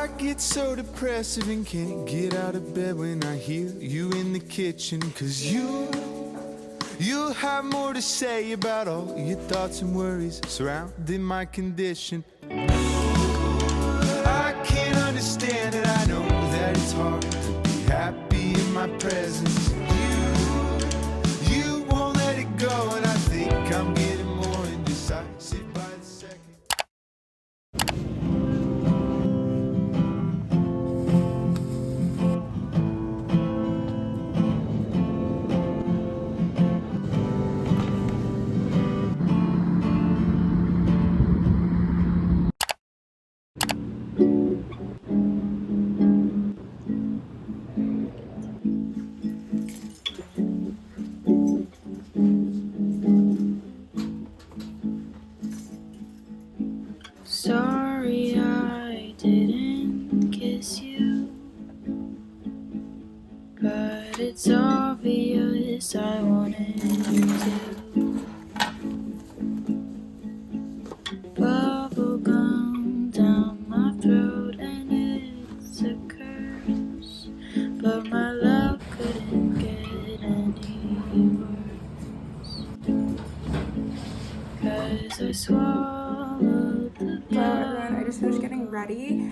I get so depressive and can't get out of bed when I hear you in the kitchen. 'Cause you'll have more to say about all your thoughts and worries surrounding my condition. I can't understand it, I know that it's hard to be happy in my presence. You won't let it go, and I think I'm getting more indecisive by the second. Sorry I didn't kiss you, but it's obvious I wanted you to. Bubblegum down my throat and it's a curse, but my love couldn't get any worse, 'cause I swallowed the Hello everyone, I just finished getting ready.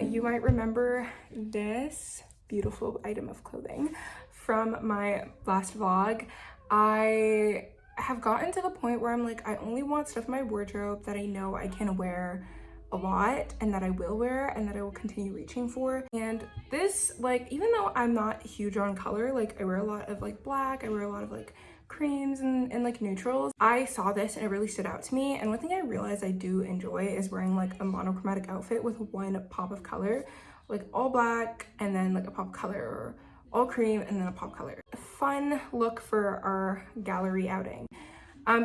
You might remember this beautiful item of clothing from my last vlog. I have gotten to the point where I'm like, I only want stuff in my wardrobe that I know I can wear a lot and that I will wear and that I will continue reaching for. And this, like, even though I'm not huge on color, like I wear a lot of like black, I wear a lot of like creams and like neutrals, I saw this and it really stood out to me. And one thing I realized I do enjoy is wearing like a monochromatic outfit with one pop of color, like all black and then like a pop color, or all cream and then a pop color. A fun look for our gallery outing.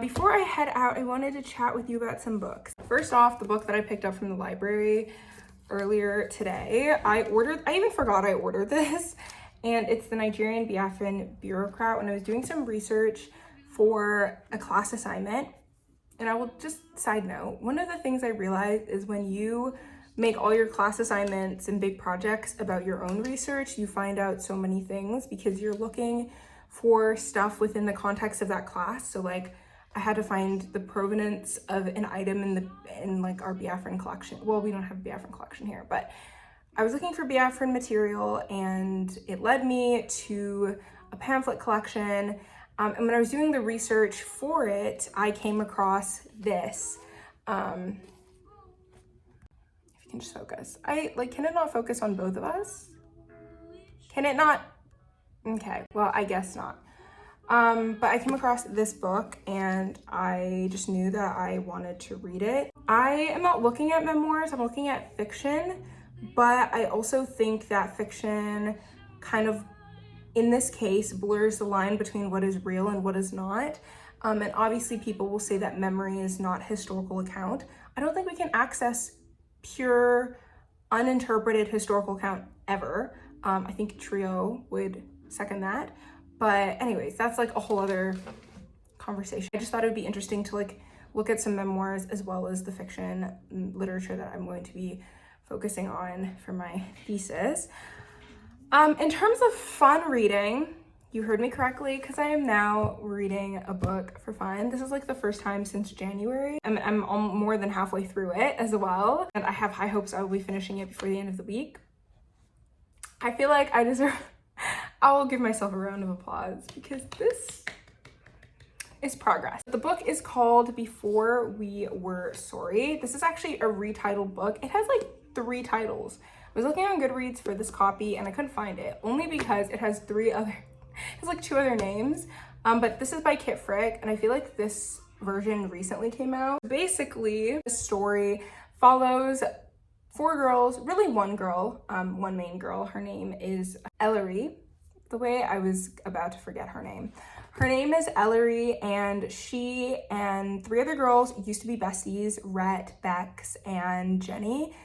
Before I head out, I wanted to chat with you about some books. First off, the book that I picked up from the library earlier today, I even forgot I ordered this, and it's The Nigerian Biafran Bureaucrat when I was doing some research for a class assignment. And I will just side note, one of the things I realized is when you make all your class assignments and big projects about your own research, you find out so many things because you're looking for stuff within the context of that class. So like I had to find the provenance of an item in like our Biafran collection. Well, we don't have a Biafran collection here, but I was looking for Biafran material and it led me to a pamphlet collection. And when I was doing the research for it, I came across this. If you can just focus. Can it not focus on both of us? Can it not? Okay, well, I guess not. But I came across this book and I just knew that I wanted to read it. I am not looking at memoirs, I'm looking at fiction, but I also think that fiction kind of, in this case, blurs the line between what is real and what is not. And obviously people will say that memory is not historical account. I don't think we can access pure, uninterpreted historical account ever. I think Trio would second that. But anyways, that's like a whole other conversation. I just thought it would be interesting to like look at some memoirs as well as the fiction literature that I'm going to be focusing on for my thesis. In terms of fun reading, you heard me correctly, because I am now reading a book for fun. This is like the first time since January. I'm more than halfway through it as well, and I have high hopes I will be finishing it before the end of the week. I feel like I deserve, I will give myself a round of applause because this is progress. The book is called Before We Were Sorry. This is actually a retitled book. It has like 3 titles. I was looking on Goodreads for this copy and I couldn't find it, only because it has 2 other names. But this is by Kit Frick, and I feel like this version recently came out. Basically, the story follows 4 girls, really one girl, one main girl. Her name is Ellery. The way I was about to forget her name. Her name is Ellery, and she and 3 other girls used to be besties, Rhett, Bex, and Jenny.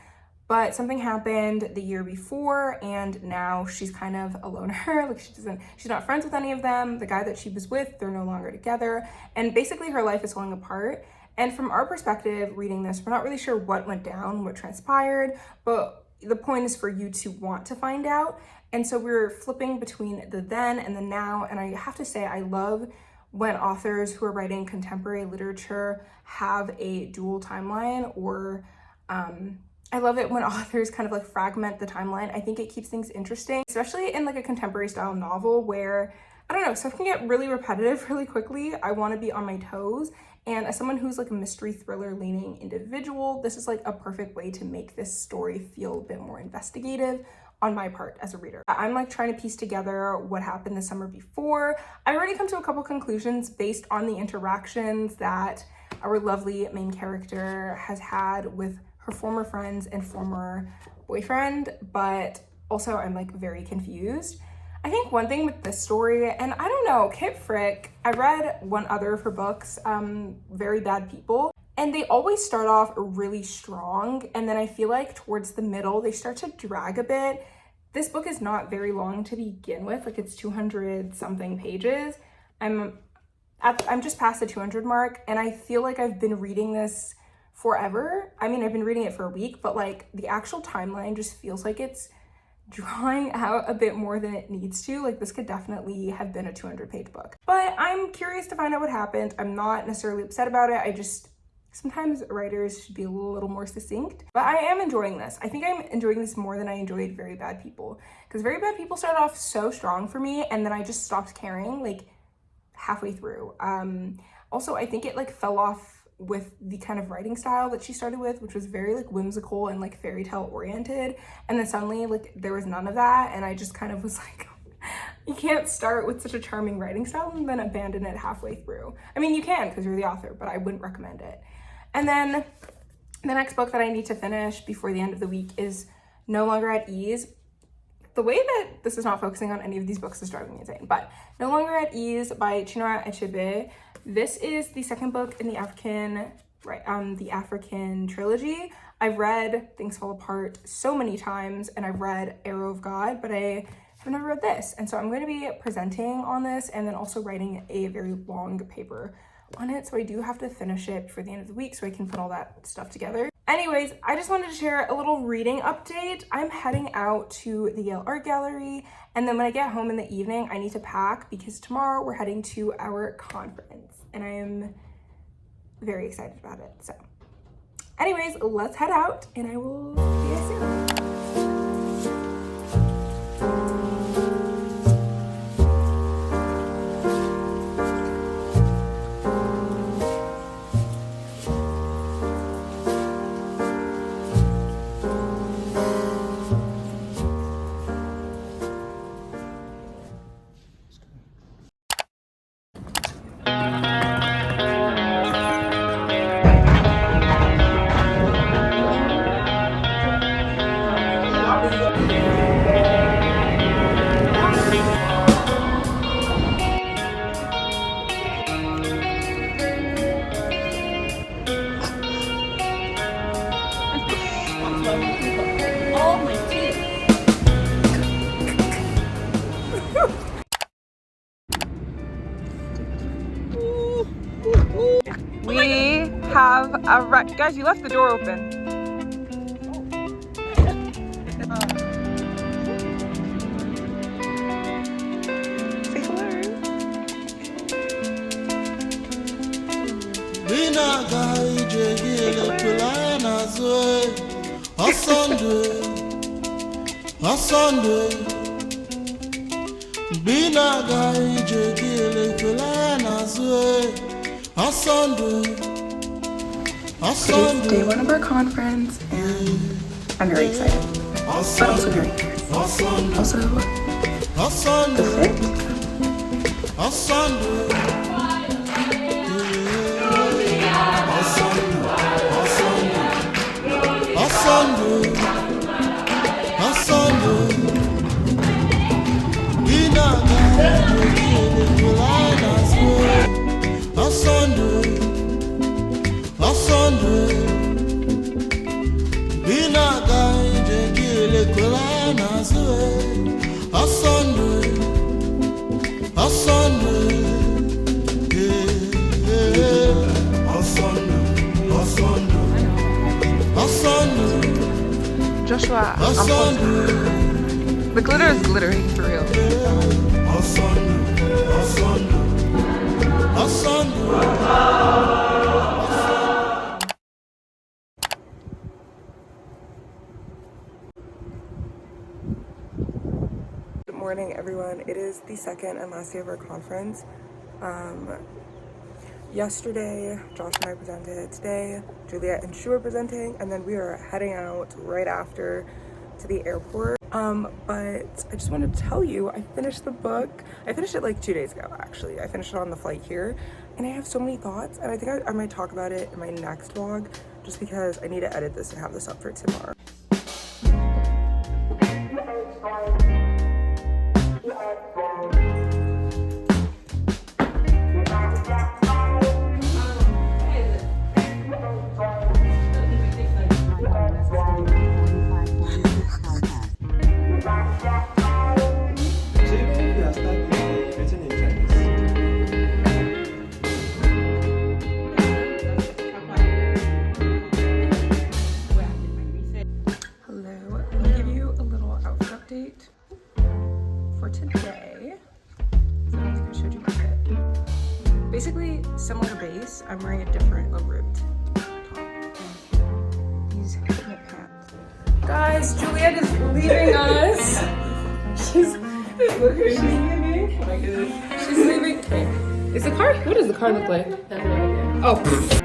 But something happened the year before, and now she's kind of a loner. Like she's not friends with any of them. The guy that she was with, they're no longer together. And basically her life is falling apart. And from our perspective, reading this, we're not really sure what went down, what transpired, but the point is for you to want to find out. And so we're flipping between the then and the now. And I have to say, I love when authors who are writing contemporary literature have a dual timeline, or I love it when authors kind of like fragment the timeline. I think it keeps things interesting, especially in like a contemporary style novel where, I don't know, stuff can get really repetitive really quickly. I want to be on my toes. And as someone who's like a mystery thriller leaning individual, this is like a perfect way to make this story feel a bit more investigative on my part as a reader. I'm like trying to piece together what happened the summer before. I already come to a couple conclusions based on the interactions that our lovely main character has had with her former friends and former boyfriend, but also I'm like very confused. I think one thing with this story, and I don't know, Kit Frick, I read one other of her books, Very Bad People, and they always start off really strong, and then I feel like towards the middle, they start to drag a bit. This book is not very long to begin with, like it's 200 something pages. I'm just past the 200 mark, and I feel like I've been reading this forever. I mean, I've been reading it for a week, but like the actual timeline just feels like it's drawing out a bit more than it needs to. Like this could definitely have been a 200-page book. But I'm curious to find out what happened. I'm not necessarily upset about it. I just, sometimes writers should be a little more succinct. But I am enjoying this. I think I'm enjoying this more than I enjoyed Very Bad People. Because Very Bad People started off so strong for me, and then I just stopped caring like halfway through. Also, I think it like fell off with the kind of writing style that she started with, which was very like whimsical and like fairy tale oriented, and then suddenly like there was none of that, and I just kind of was like, you can't start with such a charming writing style and then abandon it halfway through. I mean, you can because you're the author, but I wouldn't recommend it. And then the next book that I need to finish before the end of the week is No Longer at Ease. The way that this is not focusing on any of these books is driving me insane, but No Longer at Ease by Chinua Achebe. This is the second book in the African trilogy. I've read Things Fall Apart so many times, and I've read Arrow of God, but I have never read this. And so I'm going to be presenting on this and then also writing a very long paper on it. So I do have to finish it before the end of the week so I can put all that stuff together. Anyways, I just wanted to share a little reading update. I'm heading out to the Yale Art Gallery, and then when I get home in the evening, I need to pack because tomorrow we're heading to our conference, and I am very excited about it. So anyways, let's head out, and I will see you soon. We have a guys, you left the door open. Say hello. Today's day one of our conference, and I'm very excited, but also very nervous. Also, the Joshua, I'm supposed to. The glitter is glittering for real. Good morning, everyone. It is the second and last day of our conference. Yesterday, Josh and I presented. Today, Juliet and Shu are presenting, and then we are heading out right after to the airport. But I just wanted to tell you, I finished the book. I finished it like 2 days ago, actually. I finished it on the flight here, and I have so many thoughts, and I think I might talk about it in my next vlog, just because I need to edit this and have this up for tomorrow. For today, so I think I showed you my fit. Basically, similar to base, I'm wearing a different ripped top and these hip pants. Guys, Juliet is leaving us. She's leaving. Oh my goodness. She's leaving. Is the car? What does the car look like? Oh.